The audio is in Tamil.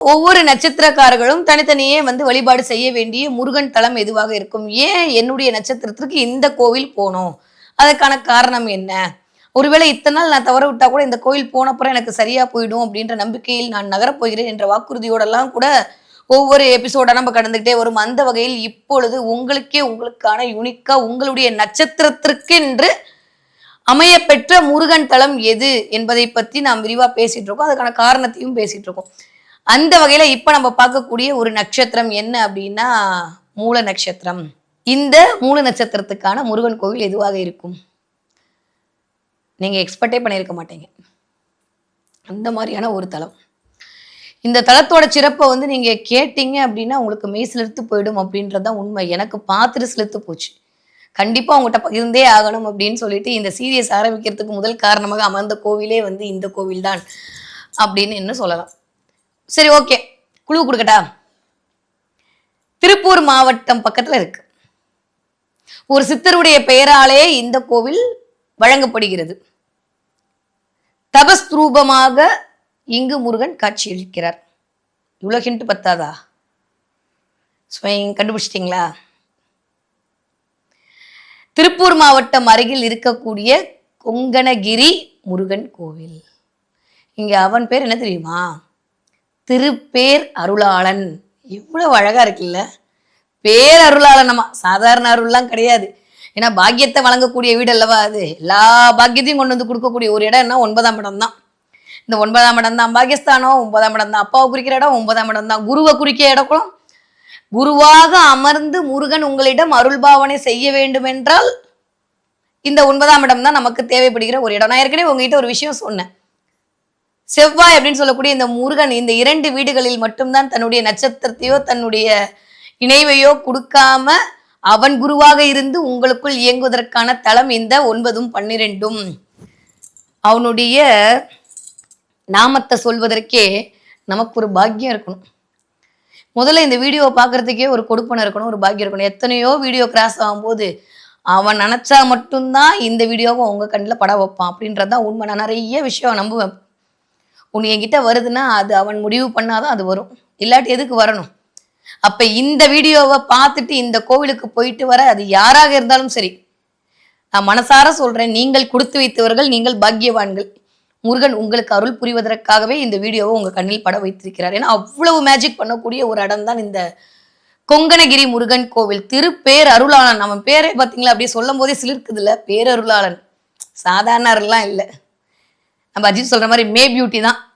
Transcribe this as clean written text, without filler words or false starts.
ஒவ்வொரு நட்சத்திரக்காரர்களும் தனித்தனியே வழிபாடு செய்ய வேண்டிய முருகன் தலம் எதுவாக இருக்கும்? ஏன் என்னுடைய நட்சத்திரத்திற்கு இந்த கோவில் போனோம்? அதற்கான காரணம் என்ன? ஒருவேளை இத்தனை நாள் நான் தவற விட்டா கூட இந்த கோவில் போனப்புறம் எனக்கு சரியா போயிடும் அப்படின்ற நம்பிக்கையில் நான் நகரப் போகிறேன் என்ற வாக்குறுதியோடெல்லாம் கூட ஒவ்வொரு எபிசோட நம்ம கடந்துகிட்டே வரும். அந்த வகையில் இப்பொழுது உங்களுக்கான யூனிக்கா உங்களுடைய நட்சத்திரத்திற்கென்று அமைய பெற்ற முருகன் தலம் எது என்பதை பத்தி நாம் விரிவா பேசிட்டு இருக்கோம். அதுக்கான காரணத்தையும் பேசிட்டு இருக்கோம். அந்த வகையில இப்ப நம்ம பார்க்கக்கூடிய ஒரு நட்சத்திரம் என்ன அப்படின்னா மூல நட்சத்திரம். இந்த மூல நட்சத்திரத்துக்கான முருகன் கோவில் எதுவாக இருக்கும்? நீங்க எக்ஸ்பெக்டே பண்ணியிருக்க மாட்டீங்க. அந்த மாதிரியான ஒரு தலம். இந்த தலத்தோட சிறப்பை நீங்க கேட்டீங்க அப்படின்னா உங்களுக்கு மெய் சிலிர்த்து போயிடும் அப்படின்றதான் உண்மை. எனக்கு பார்த்துட்டு சிலிர்த்து போச்சு. கண்டிப்பா உங்ககிட்ட பகிர்ந்தே ஆகணும் அப்படின்னு சொல்லிட்டு இந்த சீரியஸ் ஆரம்பிக்கிறதுக்கு முதல் காரணமாக அமர்ந்த கோவிலே இந்த கோவில் தான் அப்படின்னு என்ன சொல்லலாம். சரி, ஓகே, குழு கொடுக்கட்டா? திருப்பூர் மாவட்டம் பக்கத்துல இருக்கு. ஒரு சித்தருடைய பெயராலே இந்த கோவில் வழங்கப்படுகிறது. தபஸ்ரூபமாக இங்கு முருகன் காட்சியளிக்கிறார். இவ்வளவு ஹிண்ட் பத்தாதா? கண்டுபிடிச்சிட்டீங்களா? திருப்பூர் மாவட்டம் அருகில் இருக்கக்கூடிய கொங்கணகிரி முருகன் கோவில். இங்க அவன் பேர் என்ன தெரியுமா? திருப்பேர் அருளாளன். இவ்வளவு அழகா இருக்குல்ல? பேர் அருளாளனமா, சாதாரண அருள்லாம் கிடையாது. ஏன்னா பாக்கியத்தை வழங்கக்கூடிய வீடு அல்லவா அது. எல்லா பாக்கியத்தையும் கொண்டு கொடுக்கக்கூடிய ஒரு இடம்னா 9ஆம் இடம் தான். இந்த 9ஆம் இடம் தான் பாகியஸ்தானம். 9ஆம் இடம் தான் அப்பாவை குறிக்கிற இடம். 9ஆம் இடம் தான் குருவை குறிக்கிற இடம். குருவாக அமர்ந்து முருகன் உங்களிடம் அருள் பாவனை செய்ய வேண்டும் என்றால் இந்த 9ஆம் இடம் தான் நமக்கு தேவைப்படுகிற ஒரு இடம். நான் ஏற்கனவே உங்ககிட்ட ஒரு விஷயம் சொன்னேன். செவ்வாய் அப்படின்னு சொல்லக்கூடிய இந்த முருகன் இந்த 2 வீடுகளில் மட்டும்தான் தன்னுடைய நட்சத்திரத்தையோ தன்னுடைய இணைவையோ கொடுக்காம அவன் குருவாக இருந்து உங்களுக்குள் இயங்குவதற்கான தலம் இந்த 9ம் 12ம். அவனுடைய நாமத்தை சொல்வதற்கே நமக்கு ஒரு பாக்கியம் இருக்கணும். முதல்ல இந்த வீடியோவை பார்க்கறதுக்கே ஒரு கொடுப்பனை இருக்கணும், ஒரு பாக்கியம் இருக்கணும். எத்தனையோ வீடியோ கிராஸ் ஆகும்போது அவன் நினைச்சா மட்டும்தான் இந்த வீடியோவை உங்க கண்ணில் பட வைப்பான் அப்படின்றதான் உண்மை. நான் நிறைய விஷயம் நம்புவேன். உன் என்கிட்ட வருதுன்னா அது அவன் முடிவு பண்ணாதான் அது வரும், இல்லாட்டி எதுக்கு வரணும்? அப்ப இந்த வீடியோவை பார்த்துட்டு இந்த கோவிலுக்கு போயிட்டு வர அது யாராக இருந்தாலும் சரி, நான் மனசார சொல்றேன், நீங்கள் கொடுத்து வைத்தவர்கள், நீங்கள் பாக்கியவான்கள். முருகன் உங்களுக்கு அருள் புரிவதற்காகவே இந்த வீடியோவை உங்க கண்ணில் பட வைத்திருக்கிறார். ஏன்னா அவ்வளவு மேஜிக் பண்ணக்கூடிய ஒரு இடம் தான் இந்த கொங்கணகிரி முருகன் கோவில். திருப்பேர் அருளாளன். அவன் பேரை பார்த்தீங்களா அப்படியே சொல்லும் போதே சிலிர்க்குது இல்ல? பேரருளாளன். சாதாரண அருள்லாம் இல்லை. நம்ம அஜித் சொல்ற மாதிரி மே பியூட்டி தான்.